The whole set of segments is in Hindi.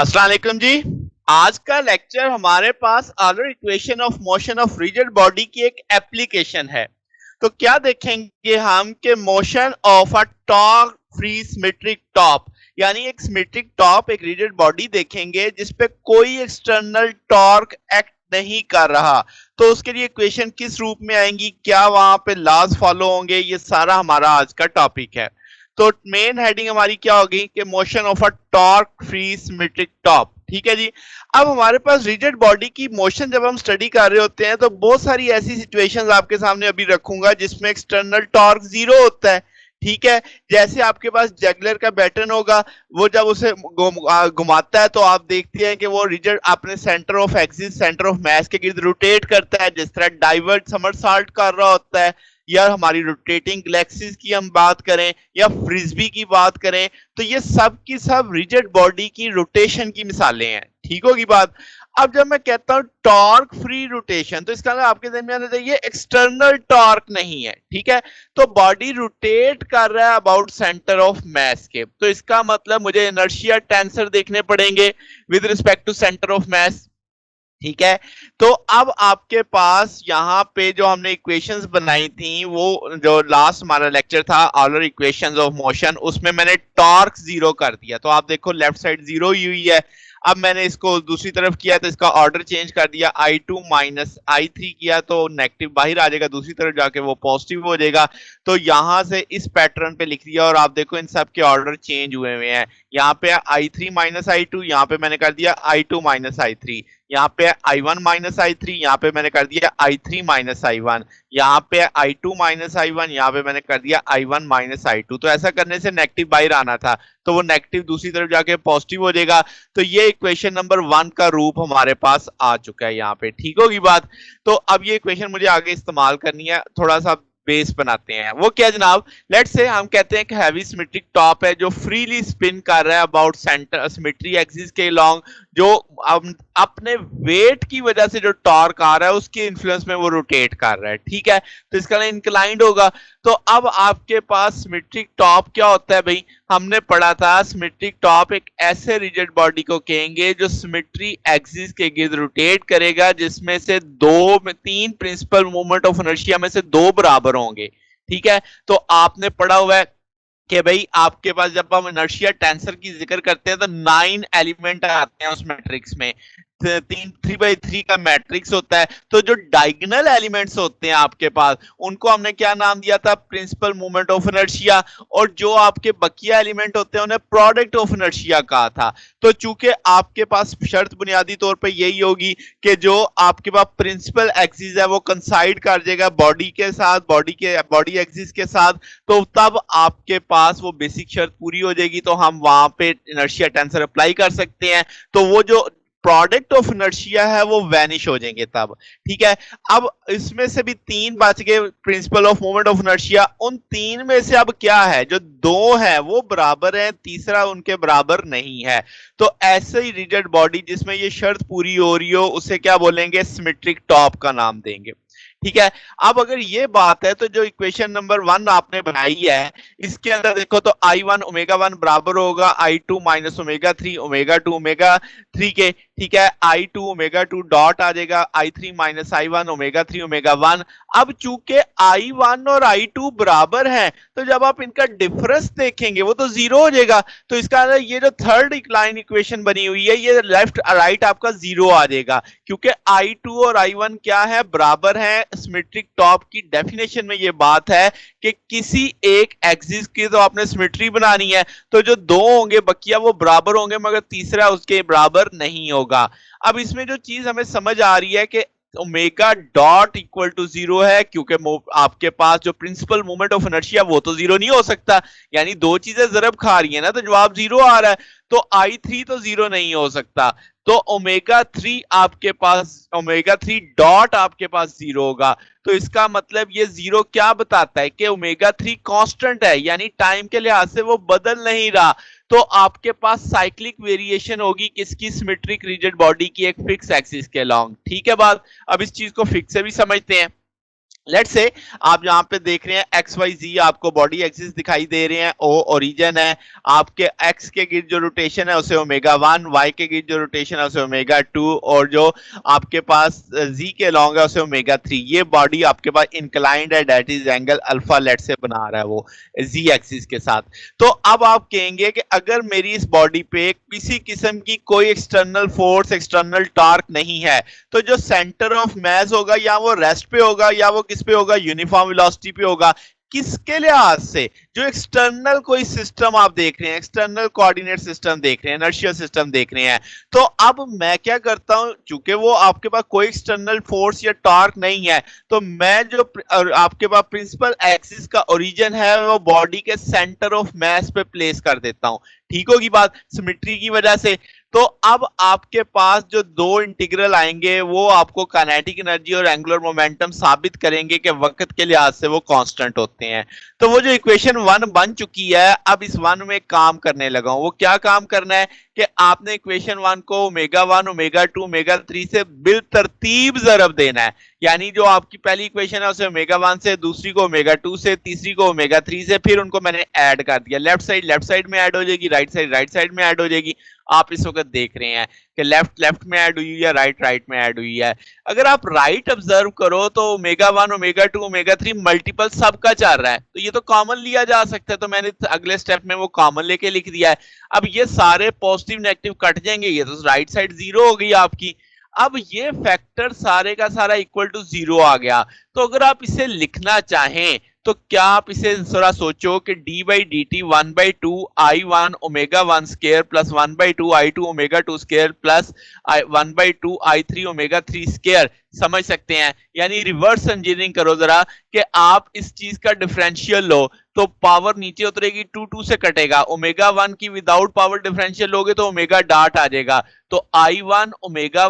अस्सलाम वालेकुम जी। आज का लेक्चर हमारे पास order equation of motion of rigid body की एक एप्लीकेशन है। तो क्या देखेंगे हम कि motion of a torque free symmetric top, यानी एक सिमेट्रिक टॉप, एक रिजिड बॉडी देखेंगे जिसपे कोई एक्सटर्नल टॉर्क एक्ट नहीं कर रहा। तो उसके लिए इक्वेशन किस रूप में आएंगी, क्या वहां पे लॉज फॉलो होंगे, ये सारा हमारा आज का टॉपिक है। तो मेन हेडिंग हमारी क्या होगी कि motion of a torque free symmetric top. ठीक है जी। अब हमारे पास रिजिड बॉडी की मोशन जब हम स्टडी कर रहे होते हैं तो बहुत सारी ऐसी सिचुएशंस आपके सामने अभी रखूंगा जिसमें एक्सटर्नल टॉर्क जीरो होता है। ठीक है। जैसे आपके पास जगलर का बैटन होगा, वो जब उसे घुमाता है तो आप देखते हैं कि वो रिजिड अपने centre of axis, centre of मास के गिर्द रोटेट करता है, जिस तरह डाइवर्ट समरसॉल्ट कर रहा होता है। या हमारी रोटेटिंग गैलेक्सीज की हम बात करें या फ्रिस्बी की बात करें, तो ये सब की सब रिजिड बॉडी की रोटेशन की मिसालें हैं। ठीक होगी बात। अब जब मैं कहता हूं टॉर्क फ्री रोटेशन, तो इसका आपके ध्यान में आना चाहिए एक्सटर्नल टॉर्क नहीं है। ठीक है। तो बॉडी रोटेट कर रहा है अबाउट सेंटर ऑफ मास के, तो इसका मतलब मुझे इनर्शिया टेंसर देखने पड़ेंगे with respect to centre of mass. ठीक है। तो अब आपके पास यहाँ पे जो हमने इक्वेशंस बनाई थी, वो जो लास्ट हमारा लेक्चर था ऑलर इक्वेशंस ऑफ मोशन, उसमें मैंने टॉर्क जीरो कर दिया। तो आप देखो लेफ्ट साइड जीरो ही हुई है। अब मैंने इसको दूसरी तरफ किया तो इसका ऑर्डर चेंज कर दिया, I2 माइनस I3 किया तो नेगेटिव बाहर आ जाएगा, दूसरी तरफ जाके वो पॉजिटिव हो जाएगा। तो यहां से इस पैटर्न पे लिख दिया और आप देखो इन सब के ऑर्डर चेंज हुए हुए हैं। यहाँ पे I3 माइनस I2, यहाँ पे मैंने कर दिया I2 माइनस I3। यहाँ पे I1 माइनस I3, यहाँ पे मैंने कर दिया I3 माइनस I1। यहाँ पे I2 माइनस I1, यहाँ पे मैंने कर दिया I1 माइनस I2। तो ऐसा करने से नेगेटिव बाहर आना था, तो वो नेगेटिव दूसरी तरफ जाके पॉजिटिव हो जाएगा। तो ये इक्वेशन नंबर 1 का रूप हमारे पास आ चुका है यहाँ पे। ठीक होगी बात। तो अब ये इक्वेशन मुझे आगे इस्तेमाल करनी है, थोड़ा सा बेस बनाते हैं। वो क्या जनाब, लेट्स से हम कहते हैं कि हैवी सिमेट्रिक टॉप है जो फ्रीली स्पिन कर रहा है अबाउट सेंटर सिमेट्री एक्सिस के लॉन्ग, जो अपने वेट की वजह से जो टॉर्क आ रहा है उसके इन्फ्लुएंस में वो रोटेट कर रहा है। ठीक है। तो इसका इंक्लाइंड होगा। तो अब आपके पास सिमेट्रिक टॉप क्या होता है भाई, हमने पढ़ा था सिमेट्रिक टॉप एक ऐसे रिजिड बॉडी को कहेंगे जो सिमेट्री एक्सिस के गिर्द रोटेट करेगा, जिसमें से तीन प्रिंसिपल मूवमेंट ऑफ इनर्शिया में से दो बराबर होंगे। ठीक है। तो आपने पढ़ा हुआ है कि भाई आपके पास जब हम इनर्शिया टेंसर की जिक्र करते हैं तो 9 एलिमेंट आते हैं उस मैट्रिक्स में, 3x3 का मैट्रिक्स होता है। तो जो डायगोनल एलिमेंट्स होते हैं आपके पास, उनको हमने क्या नाम दिया था, प्रिंसिपल मूवमेंट ऑफ इनर्शिया। और जो आपके बकिया एलिमेंट होते हैं उन्हें प्रोडक्ट ऑफ इनर्शिया कहा था। तो चूंकि आपके पास शर्त बुनियादी तौर पे यही होगी कि जो आपके पास प्रिंसिपल एक्सिस है वो कंसाइड कर जाएगा बॉडी के साथ, बॉडी एक्सिस के साथ, तो तब आपके पास वो बेसिक शर्त पूरी हो जाएगी, तो हम वहां पे इनर्शिया टेंसर अप्लाई कर सकते हैं। तो वो जो प्रोडक्ट ऑफ इनर्शिया है वो वैनिश हो जाएंगे तब। ठीक है। अब इसमें से भी तीन बच गए principle of moment of inertia. उन तीन में से अब क्या है, जो दो है वो बराबर है, तीसरा उनके बराबर नहीं है। तो ऐसे ही रिजिड बॉडी जिसमें ये शर्त पूरी हो रही हो उसे क्या बोलेंगे, सिमेट्रिक टॉप का नाम देंगे। ठीक है। अब अगर ये बात है तो जो इक्वेशन नंबर 1 आपने बनाई है, इसके अंदर देखो तो I1 ओमेगा 1 बराबर होगा I2 माइनस ओमेगा 2 ओमेगा 3 के। ठीक है। I2 ओमेगा 2 डॉट आ जाएगा I3 minus I1 omega 3 omega 1। अब चूंकि I1 और I2 बराबर हैं, तो जब आप इनका डिफरेंस देखेंगे वो तो जीरो हो जाएगा। तो इसका ये जो थर्ड इक्लाइन इक्वेशन बनी हुई है, ये लेफ्ट राइट आपका जीरो आ जाएगा, क्योंकि I2 और I1 क्या है, बराबर है। सिमेट्रिक टॉप की डेफिनेशन में ये बात है कि किसी एक एक्सिस की तो आपने सिमेट्री बनानी है, तो जो दो होंगे बकिया वो बराबर होंगे, मगर तीसरा उसके बराबर नहीं होगा। अब इसमें जो चीज हमें समझ आ रही है कि omega dot equal to zero है, क्योंकि आपके पास जो प्रिंसिपल मूवमेंट ऑफ इनर्शिया वो तो जीरो नहीं हो सकता, यानी दो चीजें जरब खा रही है ना, तो जवाब जीरो आ रहा है। तो I3 तो जीरो नहीं हो सकता, तो ओमेगा 3 आपके पास, ओमेगा 3 डॉट आपके पास जीरो होगा। तो इसका मतलब ये जीरो क्या बताता है कि ओमेगा 3 कांस्टेंट है, यानी टाइम के लिहाज से वो बदल नहीं रहा। तो आपके पास साइक्लिक वेरिएशन होगी किसकी, सिमेट्रिक रिजिड बॉडी की एक फिक्स एक्सिस के अलोंग। ठीक है बात। अब इस चीज को फिक्स से भी समझते हैं। लेट्स से आप यहाँ पे देख रहे हैं एक्स वाई जी, आपको बॉडी एक्सिस दिखाई दे रहे हैं, ओ ओरिजिन है, आपके एक्स के गिर्द जो रोटेशन है उसे ओमेगा 1, वाई के गिर्द जो रोटेशन है उसे ओमेगा 2, और जो आपके पास जी के लॉन्ग है उसे ओमेगा 3। ये बॉडी आपके पास इंक्लाइंड है, दैट इज एंगल अल्फा लेट से बना रहा है वो जी एक्सिस के साथ। तो अब आप कहेंगे कि अगर मेरी इस बॉडी पे किसी किस्म की कोई एक्सटर्नल फोर्स, एक्सटर्नल टॉर्क नहीं है, तो जो सेंटर ऑफ मास होगा या वो रेस्ट पे होगा या वो किस पे होगा, यूनिफॉर्म वेलोसिटी पे होगा। किसके लिहाज से? जो एक्सटर्नल कोई सिस्टम आप देख रहे हैं, एक्सटर्नल कोऑर्डिनेट सिस्टम देख रहे हैं, इनर्शियल सिस्टम देख रहे हैं, तो अब मैं क्या करता हूं, चूंकि वो आपके पास कोई एक्सटर्नल फोर्स या टॉर्क नहीं है, तो मैं जो आपके पास प्रिंसिपल एक्सिस का ओरिजिन है वो बॉडी के सेंटर ऑफ मास पे प्लेस कर देता हूं। ठीक होगी बात, सिमेट्री की वजह से। तो अब आपके पास जो दो इंटीग्रल आएंगे वो आपको काइनेटिक एनर्जी और एंगुलर मोमेंटम साबित करेंगे कि वक्त के लिहाज से वो कांस्टेंट होते हैं। तो वो जो इक्वेशन 1 बन चुकी है, अब इस 1 में काम करने लगा हूं। वो क्या काम करना है कि आपने इक्वेशन 1 को ओमेगा 1, ओमेगा 2, ओमेगा 3 से बिल तरतीब ज़रब देना है। यानी जो आपकी पहली इक्वेशन है उसे ओमेगा 1 से, दूसरी को ओमेगा 2 से, तीसरी को ओमेगा 3 से, फिर उनको मैंने ऐड कर दिया। लेफ्ट साइड में ऐड हो जाएगी, राइट साइड में ऐड हो जाएगी। आप इस वक्त देख रहे हैं कि लेफ्ट में ऐड हुई है, राइट में ऐड हुई है। अगर आप राइट ऑब्जर्व करो तो ओमेगा 1, ओमेगा 2, ओमेगा 3 मल्टीपल सबका चल रहा है, तो ये तो कॉमन लिया जा सकता है। तो मैंने अगले स्टेप में वो कॉमन लेके लिख दिया है। अब ये सारे पॉजिटिव नेगेटिव कट जाएंगे, ये तो राइट साइड जीरो हो गई आपकी। अब ये फैक्टर सारे का सारा इक्वल टू जीरो आ गया। तो अगर आप इसे लिखना चाहें तो क्या आप इसे थोड़ा सोचो कि D by D T 1/2 I1 omega 1 square plus 1/2 I2 omega 2 square plus 1/2 I3 omega 3 square. समझ सकते हैं? यानी रिवर्स इंजीनियरिंग करो जरा कि आप इस चीज का डिफरेंशियल लो तो पावर नीचे उतरेगी, 2 से कटेगा। ओमेगा 1 की विदाउट पावर डिफरेंशियल लोगे तो ओमेगा डॉट आ जाएगा। तो I1 ओमेगा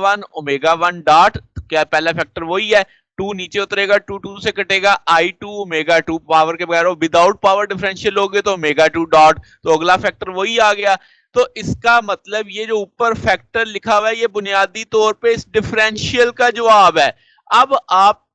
1 डॉट, क्या पहला फैक्टर वही है, 2 नीचे उतरेगा, 2 से कटेगा, I2 ओमेगा 2 पावर के बगैर, विदाउट पावर डिफरेंशियल लोगे तो ओमेगा 2 डॉट, तो अगला फैक्टर वही आ गया। तो इसका मतलब ये जो ऊपर फैक्टर लिखा हुआ है ये बुनियादी तौर पे इस डिफरेंशियल का जवाब है। अब आप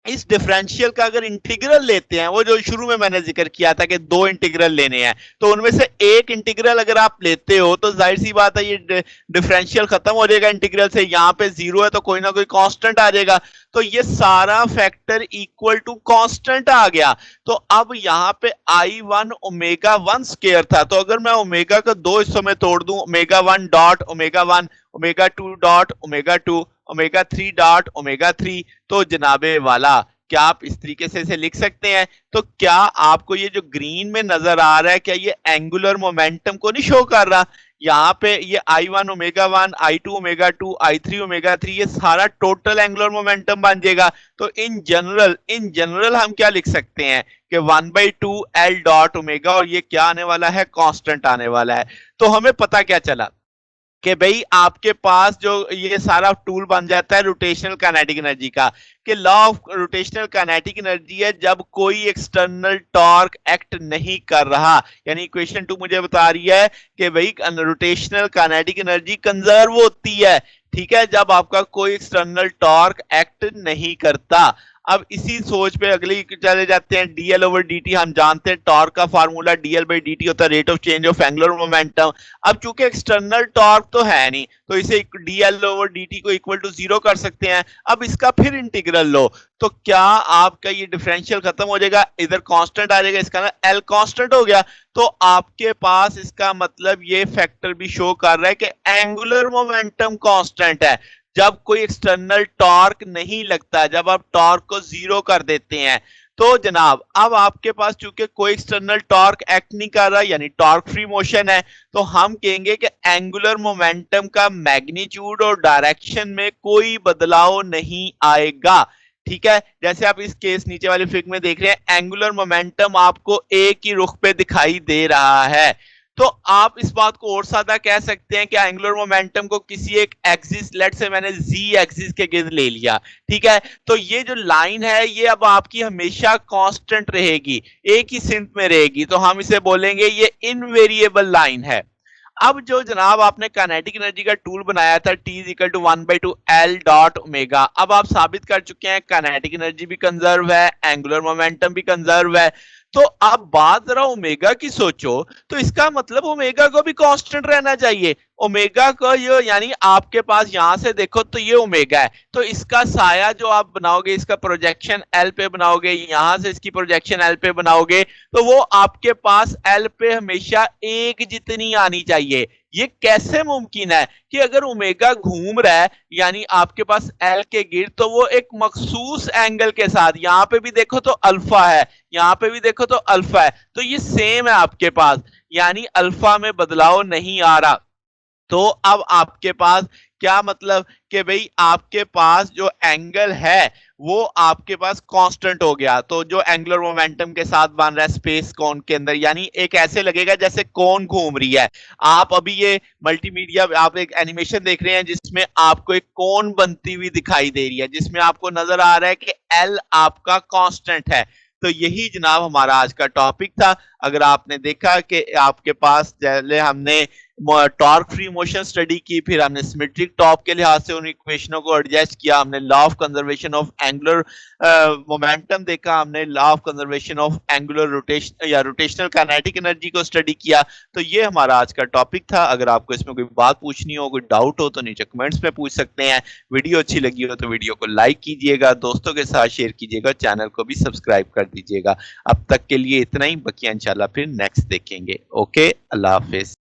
इस डिफरेंशियल का अगर इंटीग्रल लेते हैं, वो जो शुरू में मैंने जिक्र किया था कि दो इंटीग्रल लेने हैं, तो उनमें से एक इंटीग्रल अगर आप लेते हो तो जाहिर सी बात है ये डिफरेंशियल खत्म हो जाएगा इंटीग्रल से। यहाँ पे जीरो है तो कोई ना कोई कांस्टेंट आ जाएगा, तो ये सारा फैक्टर इक्वल टू कांस्टेंट आ गया। तो अब यहाँ पे I1 ओमेगा 1 स्केयर था, तो अगर मैं ओमेगा को दो हिस्सों में तोड़ दूं, omega 1 dot omega 1, omega 2 dot omega 2, omega 3 dot omega 3, तो जनाबे वाला क्या आप इस तरीके से इसे लिख सकते हैं? तो क्या आपको ये जो ग्रीन में नजर आ रहा है, क्या ये एंगुलर मोमेंटम को नहीं शो कर रहा? यहाँ पे ये I1 omega 1, I2 omega 2, I3 omega 3, ये सारा टोटल एंगुलर मोमेंटम बन जाएगा। तो इन जनरल हम क्या लिख सकते हैं कि 1/2 L डॉट ओमेगा, और ये क्या आने वाला है, कांस्टेंट आने वाला है। तो हमें पता क्या चला कि भाई आपके पास जो ये सारा टूल बन जाता है रोटेशनल काइनेटिक एनर्जी का, कि law of rotational kinetic energy है जब कोई एक्सटर्नल टॉर्क एक्ट नहीं कर रहा। यानी इक्वेशन 2 मुझे बता रही है कि भाई रोटेशनल काइनेटिक एनर्जी कंजर्व होती है, ठीक है, जब आपका कोई एक्सटर्नल टॉर्क एक्ट नहीं करता। अब इसी सोच पे अगली चले जाते हैं, डीएल ओवर डी, हम जानते हैं टॉर्क का फार्मूला डीएल बाई डी होता है rate of change of angular momentum. अब चूंकि एक्सटर्नल टॉर्क तो है नहीं, तो इसे डीएल ओवर डी को इक्वल टू जीरो कर सकते हैं। अब इसका फिर इंटीग्रल लो, तो क्या आपका ये डिफरेंशियल खत्म हो जाएगा, इधर कांस्टेंट आ जाएगा, इसका ना एल कांस्टेंट हो गया। तो आपके पास इसका मतलब ये फैक्टर भी शो कर रहा है कि एंगुलर मोमेंटम कांस्टेंट है जब कोई एक्सटर्नल टॉर्क नहीं लगता, जब आप टॉर्क को जीरो कर देते हैं। तो जनाब अब आपके पास चूंकि कोई एक्सटर्नल टॉर्क एक्ट नहीं कर रहा, यानी टॉर्क फ्री मोशन है, तो हम कहेंगे कि एंगुलर मोमेंटम का मैग्नीट्यूड और डायरेक्शन में कोई बदलाव नहीं आएगा। ठीक है, जैसे आप इस केस नीचे वाले फिगर में देख रहे हैं, एंगुलर मोमेंटम आपको एक ही रुख पे दिखाई दे रहा है। तो आप इस बात को और सादा कह सकते हैं कि एंगुलर मोमेंटम को किसी एक एक्सिस, लेट से मैंने जी एक्सिस के गिर्द ले लिया, ठीक है, तो ये जो लाइन है ये अब आपकी हमेशा कांस्टेंट रहेगी, एक ही सिंथ में रहेगी, तो हम इसे बोलेंगे ये इनवेरिएबल लाइन है। अब जो जनाब आपने काइनेटिक एनर्जी का टूल बनाया था T is equal to 1/2 L dot omega, अब आप साबित कर चुके हैं काइनेटिक एनर्जी भी कंजर्व है, एंगुलर मोमेंटम भी कंजर्व है। तो अब बात जरा ओमेगा की सोचो, तो इसका मतलब ओमेगा को भी कांस्टेंट रहना चाहिए। ओमेगा को ये यानी आपके पास यहां से देखो तो ये ओमेगा है, तो इसका साया जो आप बनाओगे, इसका प्रोजेक्शन एल पे बनाओगे, यहां से इसकी प्रोजेक्शन एल पे बनाओगे, तो वो आपके पास एल पे हमेशा एक जितनी आनी चाहिए। ये कैसे मुमकिन है कि अगर ओमेगा घूम रहा है यानी आपके पास एल के गिर्द, तो वो एक मखसूस एंगल के साथ, यहां पे भी देखो तो अल्फा है, यहां पे भी देखो तो अल्फा है, तो ये सेम है आपके पास, यानी अल्फा में बदलाव नहीं आ रहा। तो अब आपके पास क्या मतलब कि भाई आपके पास जो एंगल है वो आपके पास कांस्टेंट हो गया, तो जो एंगुलर मोमेंटम के साथ बन रहा है स्पेस कोन के अंदर, यानी एक ऐसे लगेगा जैसे कोन घूम रही है। आप अभी ये मल्टीमीडिया आप एक एनिमेशन देख रहे हैं जिसमें आपको एक कोन बनती हुई दिखाई दे रही है, जिसमें आपको नजर आ रहा है कि एल आपका कांस्टेंट है। तो यही जनाब हमारा आज का टॉपिक था। अगर आपने देखा कि आपके पास पहले हमने टॉर्क फ्री मोशन स्टडी की, फिर हमने सिमेट्रिक टॉप के लिहाज से उन इक्वेशनों को एडजस्ट किया, हमने law of conservation of angular momentum देखा, हमने law of conservation of angular rotation या रोटेशनल काइनेटिक एनर्जी को स्टडी किया। तो ये हमारा आज का टॉपिक था। अगर आपको इसमें कोई बात पूछनी हो, कोई डाउट हो, तो नीचे कमेंट्स में पूछ सकते हैं। वीडियो अच्छी लगी हो तो वीडियो को लाइक कीजिएगा, दोस्तों के साथ शेयर कीजिएगा, चैनल को भी सब्सक्राइब कर दीजिएगा। अब तक के लिए इतना ही, बकिया इंशाल्लाह फिर नेक्स्ट देखेंगे। ओके, अल्लाह हाफिज।